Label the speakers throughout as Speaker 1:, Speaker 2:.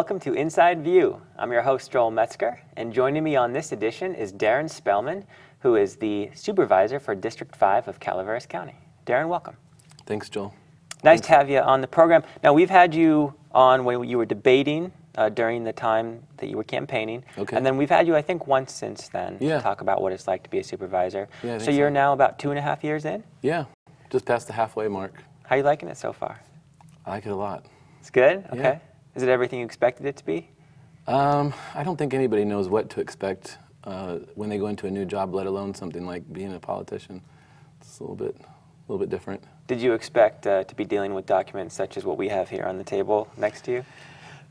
Speaker 1: welcome to Inside View. I'm your host, Joel Metzger, and joining me on this edition is Darren Spellman, who is the Supervisor for District 5 of Calaveras County. Darren, welcome.
Speaker 2: Thanks, Joel.
Speaker 1: Nice to have you on the program. Now, we've had you on when you were debating during the time that you were campaigning, and then we've had you, I think, once since then to talk about what it's like to be a supervisor. So you're now about 2.5 years in?
Speaker 2: Yeah, just past the halfway mark.
Speaker 1: How are you liking it so far?
Speaker 2: I like it a lot.
Speaker 1: It's good? Okay.
Speaker 2: Yeah.
Speaker 1: Is it everything you expected it to be?
Speaker 2: I don't think anybody knows what to expect when they go into a new job, let alone something like being a politician. It's a little bit different.
Speaker 1: Did you expect to be dealing with documents such as what we have here on the table next to you?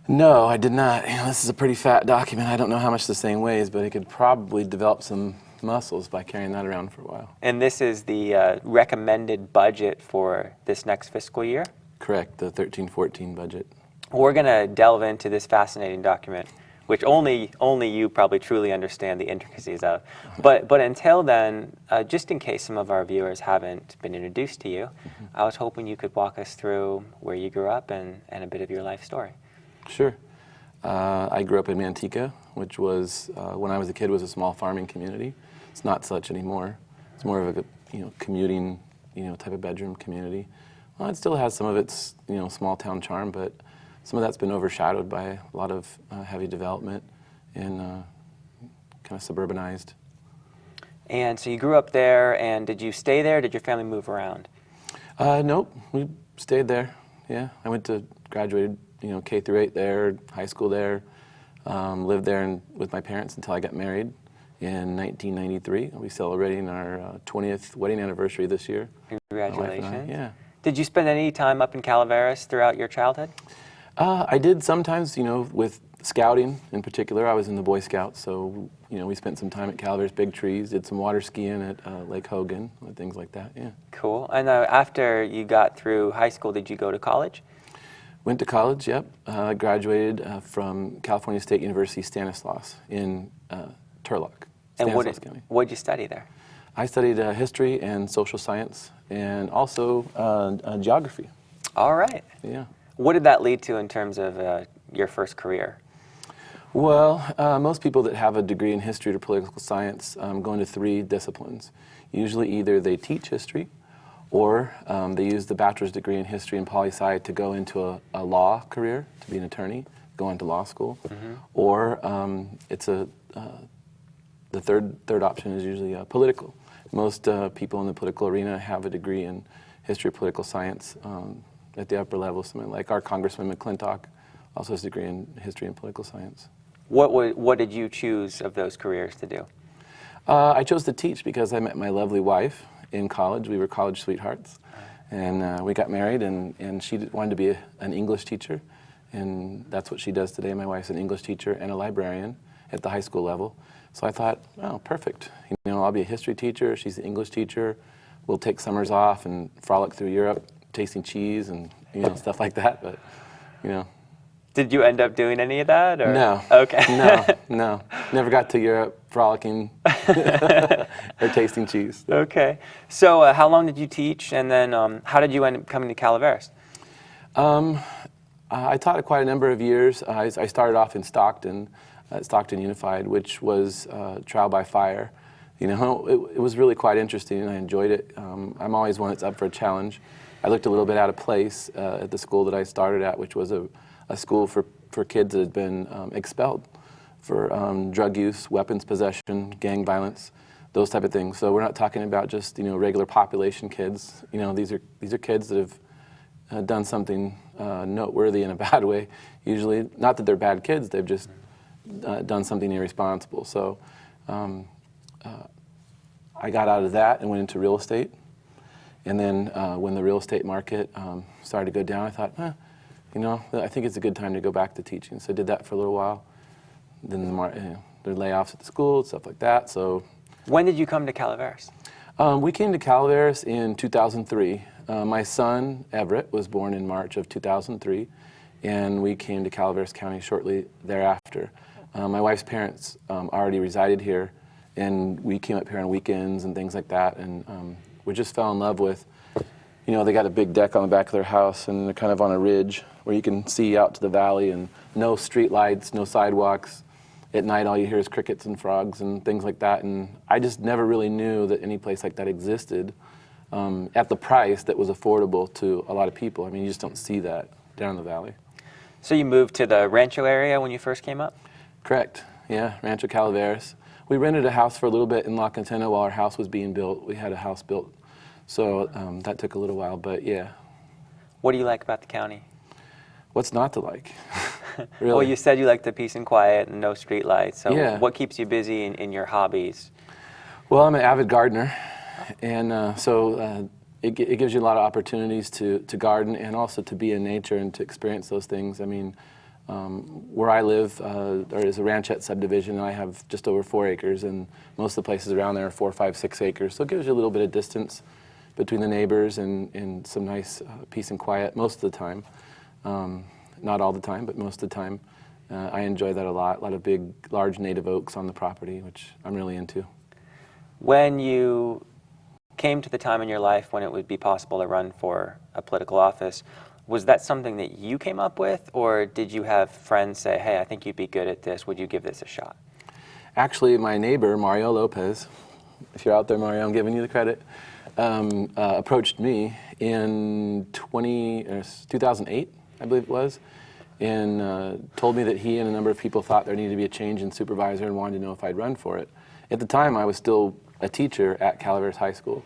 Speaker 2: No, I did not. This is a pretty fat document. I don't know how much this thing weighs, but it could probably develop some muscles by carrying that around for a while.
Speaker 1: And this is the recommended budget for this next fiscal year?
Speaker 2: Correct, the 13-14 budget.
Speaker 1: We're going to delve into this fascinating document, which only you probably truly understand the intricacies of. But until then, just in case some of our viewers haven't been introduced to you, I was hoping you could walk us through where you grew up and a bit of your life story.
Speaker 2: Sure. I grew up in Manteca, which was, when I was a kid, was a small farming community. It's not such anymore. It's more of a commuting type of bedroom community. Well, it still has some of its small town charm, but some of that's been overshadowed by a lot of heavy development and kind of suburbanized. And
Speaker 1: so you grew up there, and did you stay there? Did your family move around?
Speaker 2: Nope, we stayed there. Yeah, I graduated K through 8 there, high school there, lived there with my parents until I got married in 1993. We'll be celebrating our 20th wedding anniversary this year.
Speaker 1: Congratulations.
Speaker 2: Yeah.
Speaker 1: Did you spend any time up in Calaveras throughout your childhood?
Speaker 2: I did sometimes, with scouting in particular. I was in the Boy Scouts, so, we spent some time at Calaveras Big Trees, did some water skiing at Lake Hogan, things like that, yeah.
Speaker 1: Cool. And after you got through high school, did you go to college?
Speaker 2: Went to college, yep. Graduated from California State University Stanislaus in Turlock, Stanislaus County.
Speaker 1: What did you study there?
Speaker 2: I studied history and social science and also geography.
Speaker 1: All right.
Speaker 2: Yeah.
Speaker 1: What did that lead to in terms of your first career?
Speaker 2: Well, most people that have a degree in history or political science go into 3 disciplines. Usually either they teach history or they use the bachelor's degree in history and poli-sci to go into a law career, to be an attorney, go into law school. Or it's the third option is usually political. Most people in the political arena have a degree in history or political science at the upper level. Something like our Congressman McClintock also has a degree in history and political science.
Speaker 1: What did you choose of those careers to do?
Speaker 2: I chose to teach because I met my lovely wife in college. We were college sweethearts, and we got married, and she wanted to be an English teacher, and that's what she does today. My wife's an English teacher and a librarian at the high school level. So I thought, oh, perfect. I'll be a history teacher. She's an English teacher. We'll take summers off and frolic through Europe, tasting cheese and stuff like that. But
Speaker 1: Did you end up doing any of that? Or?
Speaker 2: No.
Speaker 1: Okay.
Speaker 2: No. Never got to Europe frolicking or tasting cheese.
Speaker 1: Okay. So how long did you teach, and then how did you end up coming to Calaveras?
Speaker 2: I taught quite a number of years. I started off in Stockton, at Stockton Unified, which was trial by fire. It was really quite interesting, and I enjoyed it. I'm always one that's up for a challenge. I looked a little bit out of place at the school that I started at, which was a school for kids that had been expelled for drug use, weapons possession, gang violence, those type of things. So we're not talking about just regular population kids. These are kids that have done something noteworthy in a bad way. Usually, not that they're bad kids, they've just done something irresponsible. So I got out of that and went into real estate. And then when the real estate market started to go down, I thought, I think it's a good time to go back to teaching. So I did that for a little while. Then there were layoffs at the school, stuff like that. So
Speaker 1: when did you come to Calaveras?
Speaker 2: We came to Calaveras in 2003. My son, Everett, was born in March of 2003, and we came to Calaveras County shortly thereafter. My wife's parents already resided here, and we came up here on weekends and things like that, and we just fell in love with you know, they got a big deck on the back of their house, and they're kind of on a ridge where you can see out to the valley, and no street lights, no sidewalks. At night, all you hear is crickets and frogs and things like that. And I just never really knew that any place like that existed at the price that was affordable to a lot of people. I mean, you just don't see that down in the valley.
Speaker 1: So you moved to the Rancho area when you first came up?
Speaker 2: Correct. Yeah, Rancho Calaveras. We rented a house for a little bit in La Cantena while our house was being built. We had a house built, so that took a little while, but yeah.
Speaker 1: What do you like about the county?
Speaker 2: What's not to like? Really?
Speaker 1: Well, you said you like the peace and quiet and no street lights, so
Speaker 2: Yeah.
Speaker 1: what keeps you busy in your hobbies?
Speaker 2: Well, I'm an avid gardener, and so it gives you a lot of opportunities to garden and also to be in nature and to experience those things. I mean, where I live, there is a ranchette subdivision, and I have just over 4 acres, and most of the places around there are 4, 5, 6 acres. So it gives you a little bit of distance between the neighbors and some nice peace and quiet most of the time. Not all the time, but most of the time. I enjoy that a lot of big, large native oaks on the property, which I'm really into.
Speaker 1: When you came to the time in your life when it would be possible to run for a political office, was that something that you came up with, or did you have friends say, hey, I think you'd be good at this, would you give this a shot?
Speaker 2: Actually, my neighbor, Mario Lopez, if you're out there, Mario, I'm giving you the credit, approached me in 2008, I believe it was, and told me that he and a number of people thought there needed to be a change in supervisor and wanted to know if I'd run for it. At the time, I was still a teacher at Calaveras High School.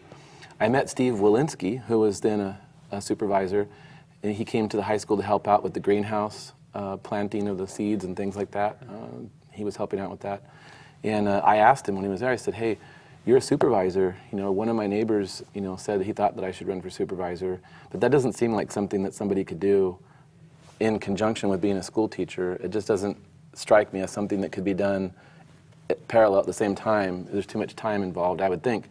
Speaker 2: I met Steve Walensky, who was then a supervisor, and he came to the high school to help out with the greenhouse, planting of the seeds and things like that. He was helping out with that. And I asked him when he was there, I said, hey, you're a supervisor. You know, one of my neighbors, you know, said he thought that I should run for supervisor, but that doesn't seem like something that somebody could do in conjunction with being a school teacher. It just doesn't strike me as something that could be done parallel at the same time. There's too much time involved, I would think.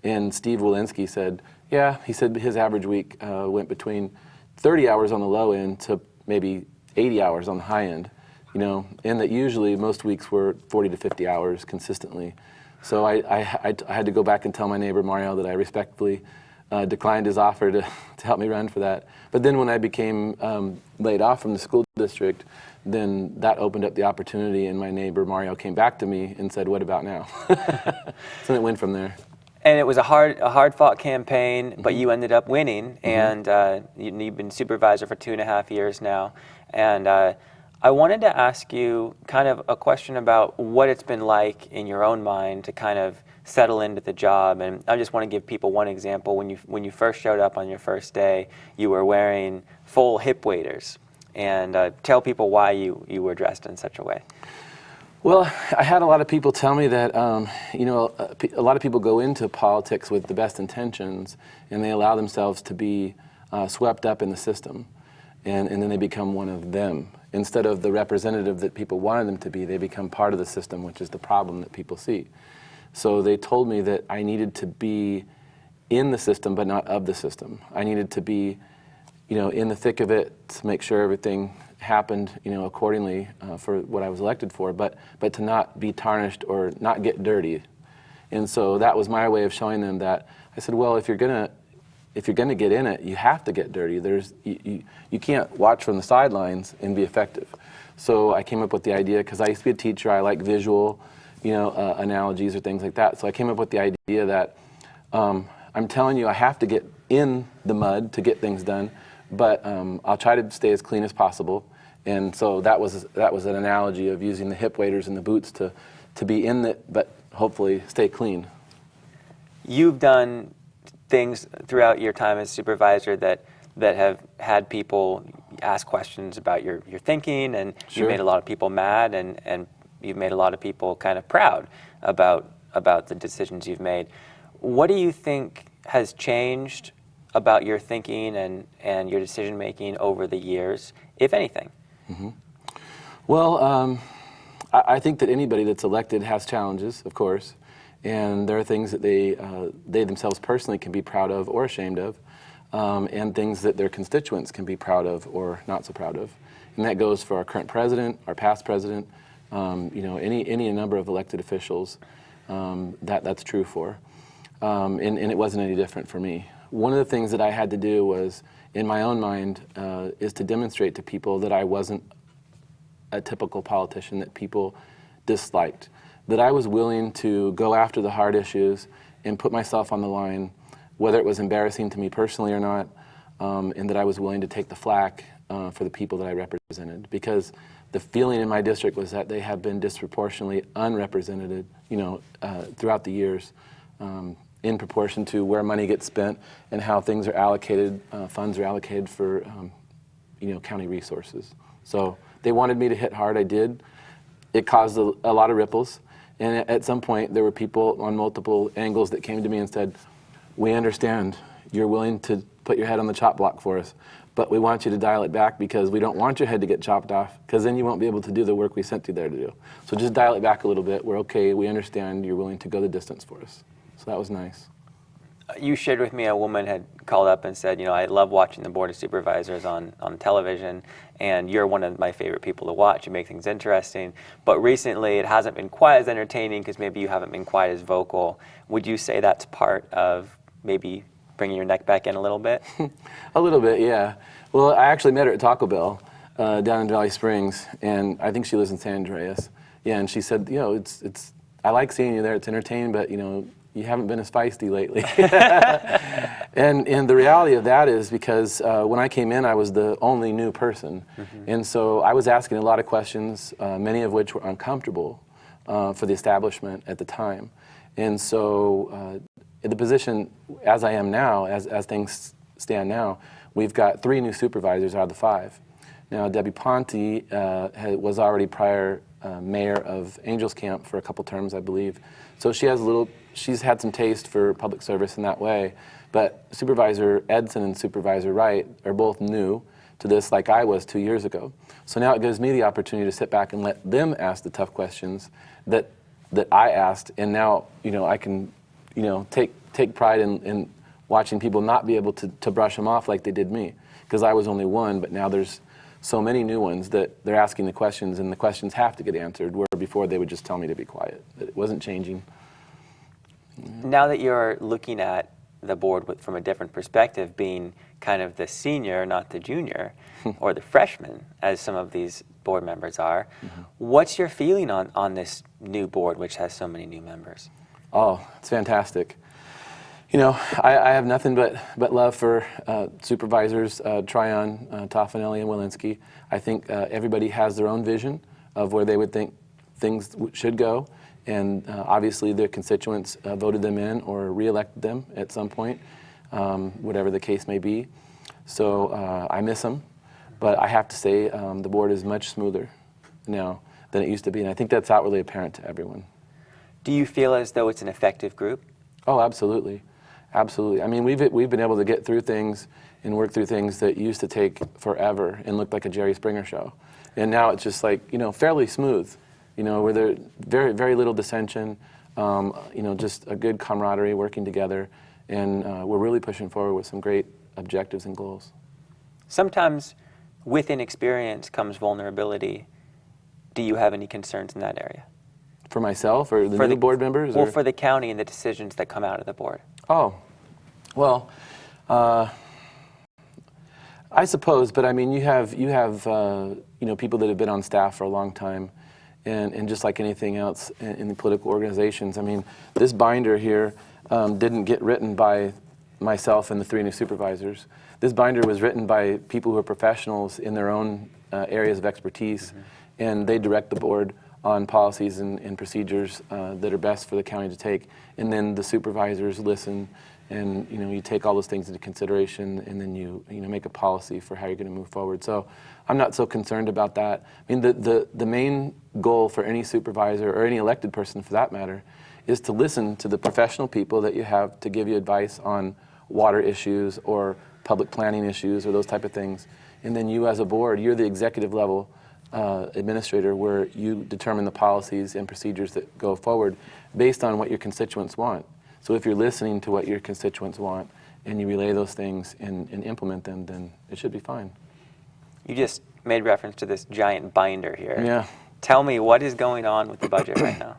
Speaker 2: And Steve Walensky said, yeah, he said his average week went between 30 hours on the low end to maybe 80 hours on the high end, you know, and that usually most weeks were 40 to 50 hours consistently. So I had to go back and tell my neighbor Mario that I respectfully declined his offer to help me run for that. But then when I became laid off from the school district, then that opened up the opportunity, and my neighbor Mario came back to me and said, what about now? So it went from there.
Speaker 1: And it was a hard-fought campaign, but you ended up winning, and you've been supervisor for 2.5 years now. And I wanted to ask you kind of a question about what it's been like in your own mind to kind of settle into the job. And I just want to give people one example. When you first showed up on your first day, you were wearing full hip waders. And tell people why you were dressed in such a way.
Speaker 2: Well, I had a lot of people tell me that, you know, a lot of people go into politics with the best intentions, and they allow themselves to be swept up in the system, and then they become one of them. Instead of the representative that people wanted them to be, they become part of the system, which is the problem that people see. So they told me that I needed to be in the system, but not of the system. I needed to be, you know, in the thick of it to make sure everything happened, you know, accordingly for what I was elected for, but to not be tarnished or not get dirty. And so that was my way of showing them that. I said, well, if you're gonna get in it, you have to get dirty. You can't watch from the sidelines and be effective. So I came up with the idea, because I used to be a teacher, I like visual, you know, analogies or things like that. So I came up with the idea that I'm telling you I have to get in the mud to get things done, but I'll try to stay as clean as possible. And so that was an analogy of using the hip waders and the boots to be in it, but hopefully stay clean. You've
Speaker 1: done things throughout your time as supervisor that have had people ask questions about your thinking, and
Speaker 2: Sure.
Speaker 1: You made a lot of people mad, and you've made a lot of people kind of proud about the decisions you've made. What do you think has changed about your thinking and your decision making over the years, if anything?
Speaker 2: Mm-hmm. Well, I think that anybody that's elected has challenges, of course, and there are things that they themselves personally can be proud of or ashamed of, and things that their constituents can be proud of or not so proud of. And that goes for our current president, our past president, you know, any number of elected officials that's true for. And it wasn't any different for me. one of the things that I had to do was, in my own mind, is to demonstrate to people that I wasn't a typical politician that people disliked, that I was willing to go after the hard issues and put myself on the line, whether it was embarrassing to me personally or not, and that I was willing to take the flack for the people that I represented. Because the feeling in my district was that they have been disproportionately unrepresented, throughout the years, in proportion to where money gets spent and how things are allocated, funds are allocated for, county resources. So they wanted me to hit hard. I did. It caused a lot of ripples. And at some point, there were people on multiple angles that came to me and said, "We understand you're willing to put your head on the chop block for us, but we want you to dial it back because we don't want your head to get chopped off, because then you won't be able to do the work we sent you there to do. So just dial it back a little bit. We're okay. We understand you're willing to go the distance for us." So that was nice.
Speaker 1: You shared with me a woman had called up and said, I love watching the Board of Supervisors on television, and you're one of my favorite people to watch. You make things interesting. But recently it hasn't been quite as entertaining because maybe you haven't been quite as vocal. Would you say that's part of maybe bringing your neck back in a little bit?
Speaker 2: A little bit, yeah. Well, I actually met her at Taco Bell down in Valley Springs, and I think she lives in San Andreas. Yeah, and she said, it's I like seeing you there. It's entertaining, but you haven't been as feisty lately. And the reality of that is because when I came in, I was the only new person. Mm-hmm. And so I was asking a lot of questions, many of which were uncomfortable for the establishment at the time. And so in the position as I am now, as things stand now, we've got 3 new supervisors out of the 5. Now, Debbie Ponte was already prior mayor of Angels Camp for a couple terms, I believe. So she's had some taste for public service in that way. But Supervisor Edson and Supervisor Wright are both new to this, like I was 2 years ago. So now it gives me the opportunity to sit back and let them ask the tough questions that I asked, and now I can take pride in watching people not be able to brush them off like they did me, because I was only one, but now there's so many new ones that they're asking the questions, and the questions have to get answered, where before they would just tell me to be quiet. It wasn't changing.
Speaker 1: Now that you're looking at the board from a different perspective, being kind of the senior, not the junior, or the freshman, as some of these board members are, mm-hmm. What's your feeling on this new board, which has so many new members?
Speaker 2: Oh, it's fantastic. I have nothing but love for supervisors Tryon, Toffanelli, and Walensky. I think everybody has their own vision of where they would think things should go, and obviously their constituents voted them in or re-elected them at some point, whatever the case may be. So I miss them, but I have to say the board is much smoother now than it used to be, and I think that's outwardly apparent to everyone.
Speaker 1: Do you feel as though it's an effective group?
Speaker 2: Oh, absolutely. Absolutely. I mean, we've been able to get through things and work through things that used to take forever and look like a Jerry Springer show. And now it's just like, fairly smooth, where there's very, very little dissension, just a good camaraderie working together. And we're really pushing forward with some great objectives and goals.
Speaker 1: Sometimes with inexperience comes vulnerability. Do you have any concerns in that area?
Speaker 2: For myself or the new board members?
Speaker 1: Well, for the county and the decisions that come out of the board.
Speaker 2: Oh, well, I suppose, but I mean, you have people that have been on staff for a long time, and just like anything else in the political organizations, I mean, this binder here didn't get written by myself and the 3 new supervisors. This binder was written by people who are professionals in their own areas of expertise, mm-hmm. and they direct the board on policies and procedures that are best for the county to take. And then the supervisors listen, and you take all those things into consideration, and then you make a policy for how you're going to move forward. So I'm not so concerned about that. I mean, the main goal for any supervisor, or any elected person for that matter, is to listen to the professional people that you have to give you advice on water issues or public planning issues or those type of things. And then you as a board, you're the executive level administrator, where you determine the policies and procedures that go forward based on what your constituents want. So if you're listening to what your constituents want and you relay those things and implement them, then it should be fine.
Speaker 1: You just made reference to this giant binder here.
Speaker 2: Yeah.
Speaker 1: Tell me, what is going on with the budget right now?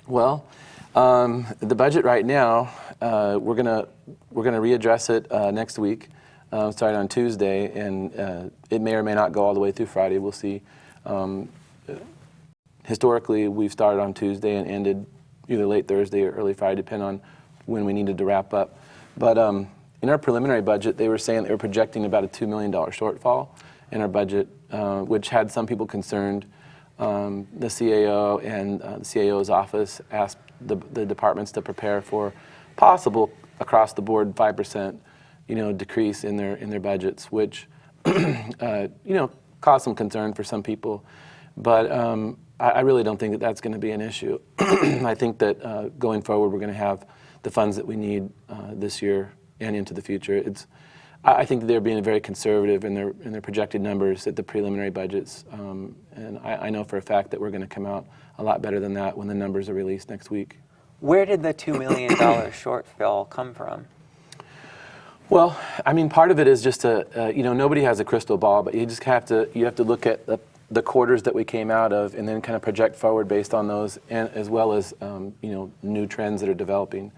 Speaker 2: Well, The budget right now, we're gonna readdress it next week, starting on Tuesday, and it may or may not go all the way through Friday. We'll see. Historically, we've started on Tuesday and ended either late Thursday or early Friday, depending on when we needed to wrap up. But in our preliminary budget, they were saying they were projecting about a $2 million shortfall in our budget, which had some people concerned. The CAO and the CAO's office asked the departments to prepare for possible across the board 5%, decrease in their budgets, which caused some concern for some people. But I really don't think that that's going to be an issue. I think that going forward, we're going to have the funds that we need this year and into the future. I think they're being very conservative in their projected numbers at the preliminary budgets, and I know for a fact that we're going to come out a lot better than that when the numbers are released next week.
Speaker 1: Where did the $2 million shortfall come from?
Speaker 2: Well, I mean, part of it is just nobody has a crystal ball, but you have to look at the quarters that we came out of and then kind of project forward based on those, and as well as new trends that are developing.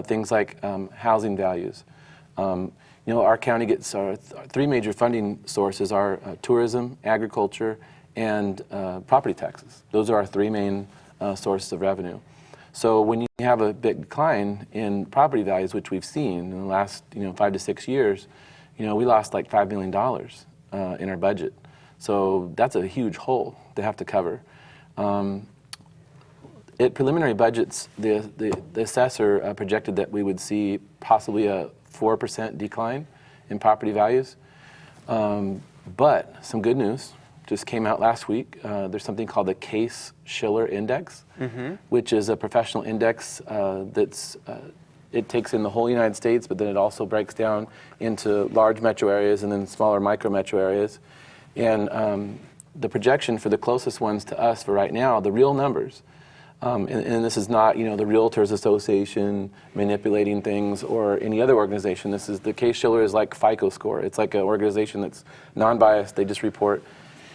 Speaker 2: Things like housing values. Our county gets our three major funding sources are tourism, agriculture, and property taxes. Those are our three main sources of revenue. So when you have a big decline in property values, which we've seen in the last 5 to 6 years, we lost like $5 million in our budget. So that's a huge hole to have to cover. At preliminary budgets, the assessor projected that we would see possibly a 4% decline in property values. But some good news just came out last week. There's something called the Case-Shiller Index, which is a professional index it takes in the whole United States, but then it also breaks down into large metro areas and then smaller micro metro areas. And the projection for the closest ones to us for right now, the real numbers, and this is not, the Realtors Association manipulating things or any other organization. This is the Case-Shiller is like FICO score. It's like an organization that's non-biased. They just report.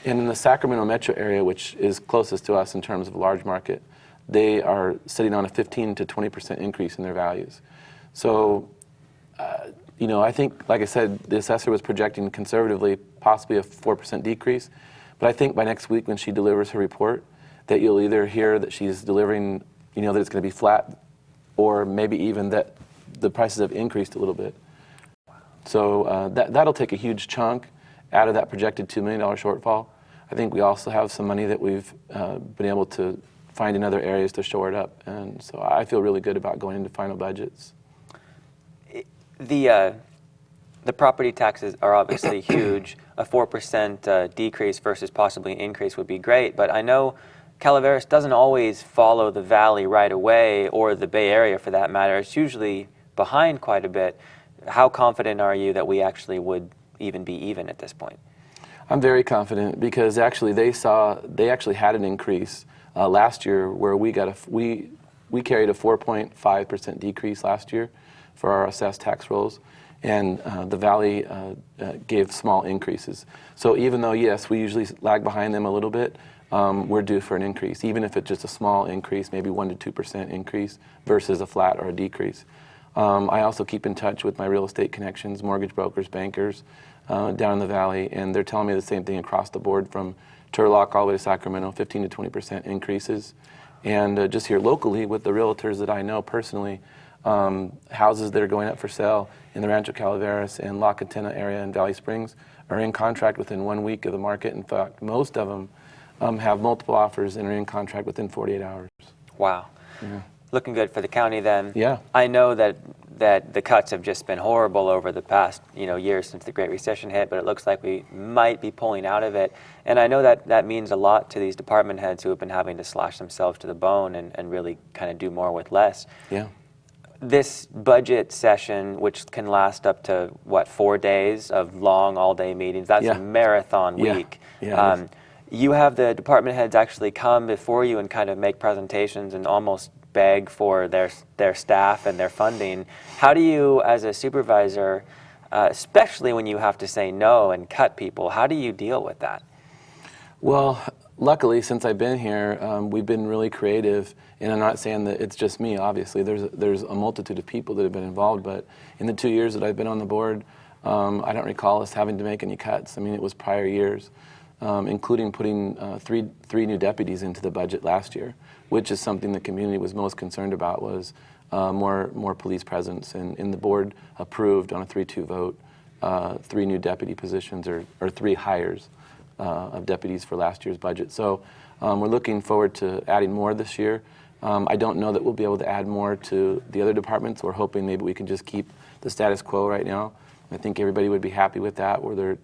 Speaker 2: And in the Sacramento metro area, which is closest to us in terms of large market, they are sitting on a 15 to 20% increase in their values. So, I think, like I said, the assessor was projecting conservatively possibly a 4% decrease. But I think by next week when she delivers her report, that you'll either hear that she's delivering, that it's going to be flat, or maybe even that the prices have increased a little bit. So that'll take a huge chunk out of that projected $2 million shortfall. I think we also have some money that we've been able to find in other areas to shore it up. And so I feel really good about going into final budgets.
Speaker 1: The property taxes are obviously huge. A 4% decrease versus possibly an increase would be great, but I know Calaveras doesn't always follow the valley right away, or the Bay Area for that matter. It's usually behind quite a bit. How confident are you that we actually would even be even at this point?
Speaker 2: I'm very confident because actually they actually had an increase last year where we carried a 4.5% decrease last year for our assessed tax rolls, and the Valley gave small increases. So even though, yes, we usually lag behind them a little bit, we're due for an increase, even if it's just a small increase, maybe 1 to 2% increase versus a flat or a decrease. I also keep in touch with my real estate connections, mortgage brokers, bankers down in the Valley, and they're telling me the same thing across the board from Turlock all the way to Sacramento, 15 to 20% increases. And just here locally with the realtors that I know personally, houses that are going up for sale in the Rancho Calaveras and La Catena area in Valley Springs are in contract within 1 week of the market. In fact, most of them have multiple offers and are in contract within 48 hours.
Speaker 1: Wow.
Speaker 2: Yeah.
Speaker 1: Looking good for the county then.
Speaker 2: Yeah.
Speaker 1: I know that the cuts have just been horrible over the past years since the Great Recession hit, but it looks like we might be pulling out of it. And I know that means a lot to these department heads who have been having to slash themselves to the bone and really kind of do more with less.
Speaker 2: Yeah.
Speaker 1: This budget session, which can last up to, 4 days of long all-day meetings, that's a marathon week.
Speaker 2: Yeah,
Speaker 1: you have the department heads actually come before you and kind of make presentations and almost beg for their staff and their funding. How do you, as a supervisor, especially when you have to say no and cut people, how do you deal with that?
Speaker 2: Well, luckily, since I've been here, we've been really creative, and I'm not saying that it's just me, obviously. There's a multitude of people that have been involved, but in the 2 years that I've been on the board, I don't recall us having to make any cuts. I mean, it was prior years, including putting three new deputies into the budget last year, which is something the community was most concerned about, was more police presence, and the board approved on a 3-2 vote 3 new deputy positions, or 3 hires of deputies for last year's budget. So we're looking forward to adding more this year. I don't know that we'll be able to add more to the other departments. We're hoping maybe we can just keep the status quo right now. I think everybody would be happy with that, where they're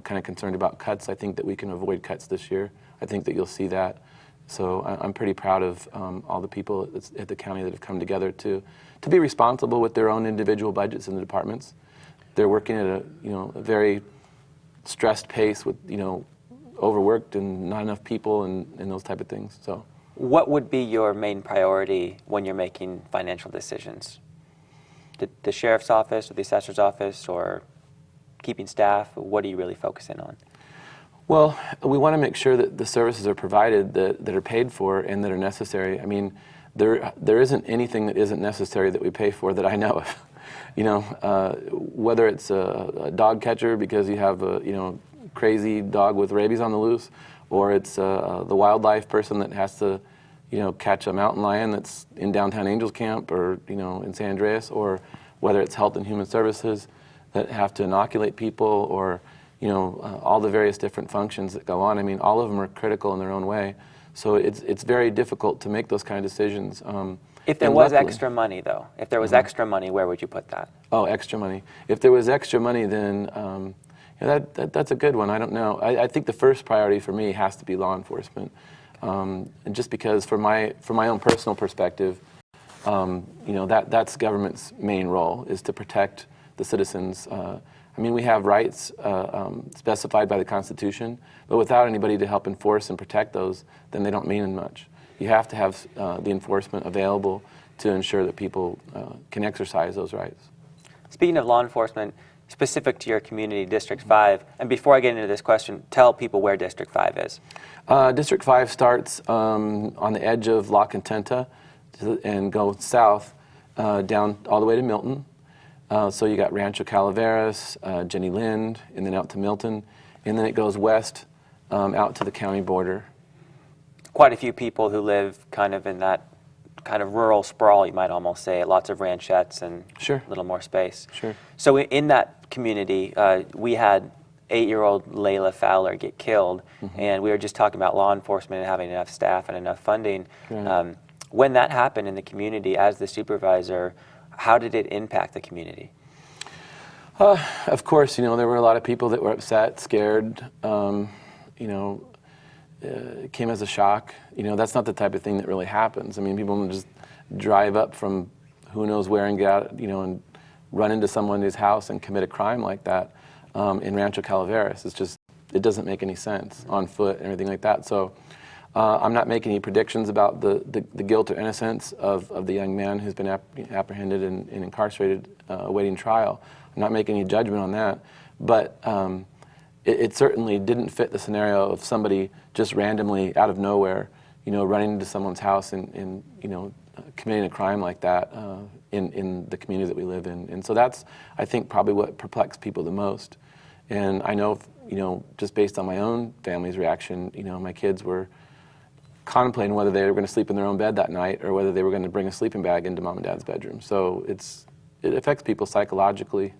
Speaker 2: kind of concerned about cuts. I think that we can avoid cuts this year. I think that you'll see that. So I'm pretty proud of all the people at the county that have come together to be responsible with their own individual budgets in the departments. They're working at a very stressed pace with overworked and not enough people and those type of things. So,
Speaker 1: what would be your main priority when you're making financial decisions? The sheriff's office or the assessor's office, or keeping staff? What are you really focusing on?
Speaker 2: Well, we want to make sure that the services are provided that are paid for and that are necessary. I mean, there isn't anything that isn't necessary that we pay for that I know of. Whether it's a dog catcher because you have a crazy dog with rabies on the loose, or it's the wildlife person that has to catch a mountain lion that's in downtown Angels Camp, or in San Andreas, or whether it's health and human services that have to inoculate people, or all the various different functions that go on. I mean, all of them are critical in their own way. So it's very difficult to make those kind of decisions.
Speaker 1: If there was extra money, though, if there was extra money, where would you put that? Oh,
Speaker 2: extra money. If there was extra money, then that's a good one. I don't know. I think the first priority for me has to be law enforcement, and just because, from my own personal perspective, that's government's main role, is to protect the citizens. I mean, we have rights specified by the Constitution, but without anybody to help enforce and protect those, then they don't mean much. You have to have the enforcement available to ensure that people can exercise those rights.
Speaker 1: Speaking of law enforcement, specific to your community, District 5, and before I get into this question, tell people where District 5 is.
Speaker 2: District 5 starts on the edge of La Contenta and goes south down all the way to Milton. So you got Rancho Calaveras, Jenny Lind, and then out to Milton, and then it goes west out to the county border.
Speaker 1: Quite a few people who live kind of in that kind of rural sprawl, you might almost say, lots of ranchettes and
Speaker 2: Sure.
Speaker 1: a little more space.
Speaker 2: Sure.
Speaker 1: So in that community, we had 8-year-old Layla Fowler get killed, and we were just talking about law enforcement and having enough staff and enough funding.
Speaker 2: Right.
Speaker 1: When that happened in the community, as the supervisor, how did it impact the community?
Speaker 2: Of course, there were a lot of people that were upset, scared. It came as a shock. That's not the type of thing that really happens. I mean, people don't just drive up from who knows where and get out, and run into someone's house and commit a crime like that in Rancho Calaveras. It doesn't make any sense, on foot and everything like that. So I'm not making any predictions about the guilt or innocence of the young man who's been apprehended and incarcerated awaiting trial. I'm not making any judgment on that. But it certainly didn't fit the scenario of somebody just randomly out of nowhere, running into someone's house and committing a crime like that in the community that we live in. And so that's, I think, probably what perplexed people the most. And I know, just based on my own family's reaction, my kids were contemplating whether they were going to sleep in their own bed that night or whether they were going to bring a sleeping bag into mom and dad's bedroom. So it affects people psychologically.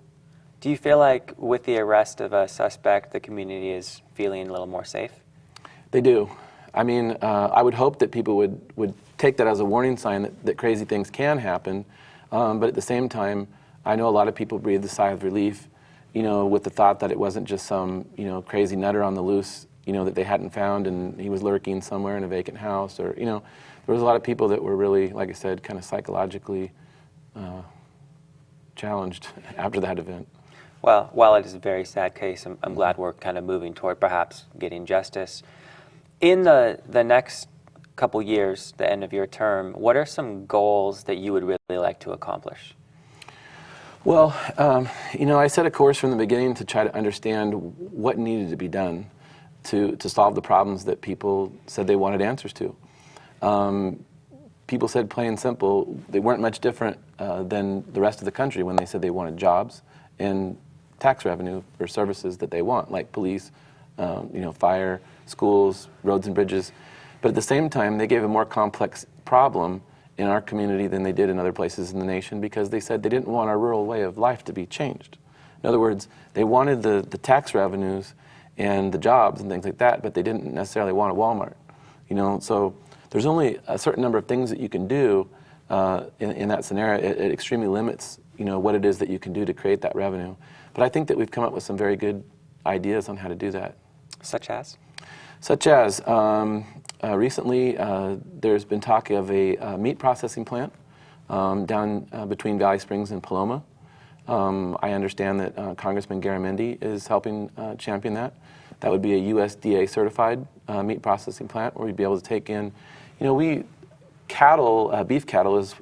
Speaker 1: Do you feel like with the arrest of a suspect, the community is feeling a little more safe?
Speaker 2: They do. I mean, I would hope that people would take that as a warning sign that crazy things can happen. But at the same time, I know a lot of people breathe a sigh of relief, with the thought that it wasn't just some, crazy nutter on the loose, that they hadn't found and he was lurking somewhere in a vacant house. Or, there was a lot of people that were really, like I said, kind of psychologically challenged after that event.
Speaker 1: Well, while it is a very sad case, I'm glad we're kind of moving toward perhaps getting justice. In the next couple years, the end of your term, what are some goals that you would really like to accomplish?
Speaker 2: Well, I set a course from the beginning to try to understand what needed to be done to solve the problems that people said they wanted answers to. People said plain and simple, they weren't much different than the rest of the country when they said they wanted jobs and tax revenue for services that they want, like police, fire, schools, roads and bridges. But at the same time, they gave a more complex problem in our community than they did in other places in the nation, because they said they didn't want our rural way of life to be changed. In other words, they wanted the tax revenues and the jobs and things like that, but they didn't necessarily want a Walmart. So there's only a certain number of things that you can do in that scenario. It extremely limits, what it is that you can do to create that revenue. But I think that we've come up with some very good ideas on how to do that.
Speaker 1: Such as?
Speaker 2: Such as, recently there's been talk of a meat processing plant down between Valley Springs and Paloma. I understand that Congressman Garamendi is helping champion that. That would be a USDA certified meat processing plant where we'd be able to take in, beef cattle is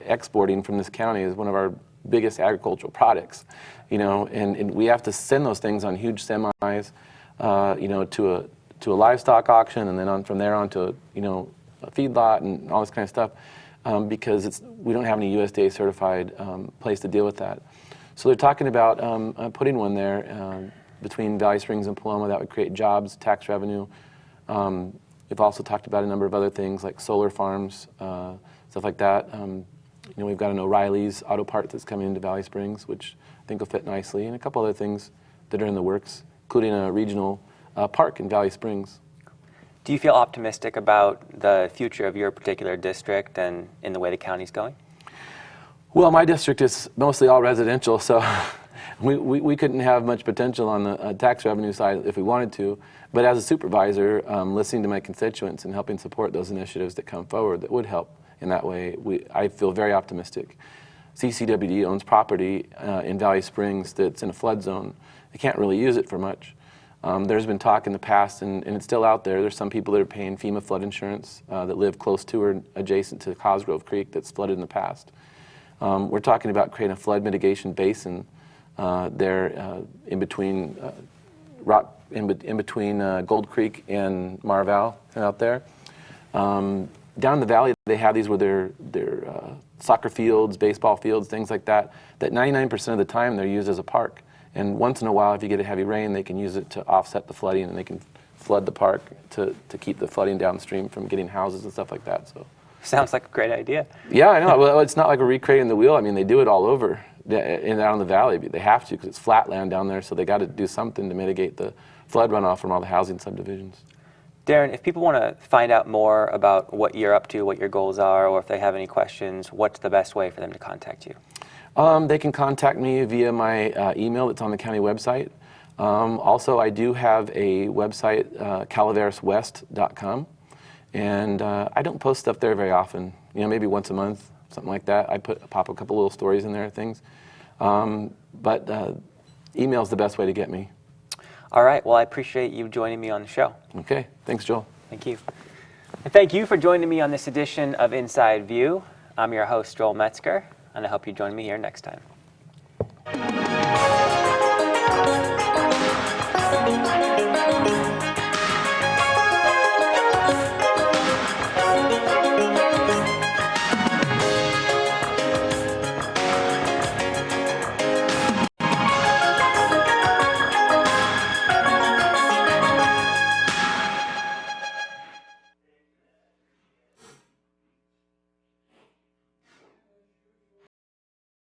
Speaker 2: exporting from this county is one of our biggest agricultural products, and we have to send those things on huge semis, to a livestock auction, and then from there on to a feedlot and all this kind of stuff, because we don't have any USDA certified place to deal with that. So they're talking about putting one there between Valley Springs and Paloma. That would create jobs, tax revenue. We've also talked about a number of other things like solar farms, stuff like that. We've got an O'Reilly's Auto Parts that's coming into Valley Springs, which I think will fit nicely, and a couple other things that are in the works, including a regional park in Valley Springs.
Speaker 1: Do you feel optimistic about the future of your particular district and in the way the county's going?
Speaker 2: Well, my district is mostly all residential, so we couldn't have much potential on the tax revenue side if we wanted to. But as a supervisor, listening to my constituents and helping support those initiatives that come forward that would help in that way, I feel very optimistic. CCWD owns property in Valley Springs that's in a flood zone. They can't really use it for much. There's been talk in the past, and it's still out there, there's some people that are paying FEMA flood insurance that live close to or adjacent to Cosgrove Creek that's flooded in the past. We're talking about creating a flood mitigation basin there in between Gold Creek and Marval out there. Down in the valley, they have these where they're soccer fields, baseball fields, things like that, that 99% of the time they're used as a park. And once in a while, if you get a heavy rain, they can use it to offset the flooding, and they can flood the park to keep the flooding downstream from getting houses and stuff like that. So,
Speaker 1: sounds like a great idea.
Speaker 2: Yeah, I know. Well, it's not like we're recreating the wheel. I mean, they do it all over down in the valley. They have to, because it's flat land down there, so they got to do something to mitigate the flood runoff from all the housing subdivisions.
Speaker 1: Darren, if people want to find out more about what you're up to, what your goals are, or if they have any questions, what's the best way for them to contact you?
Speaker 2: They can contact me via my email that's on the county website. Also, I do have a website, calaveraswest.com, and I don't post stuff there very often. Maybe once a month, something like that. I pop a couple little stories in there, things. But email's the best way to get me.
Speaker 1: All right. Well, I appreciate you joining me on the show.
Speaker 2: Okay. Thanks, Joel.
Speaker 1: Thank you. And thank you for joining me on this edition of Inside View. I'm your host, Joel Metzger, and I hope you join me here next time.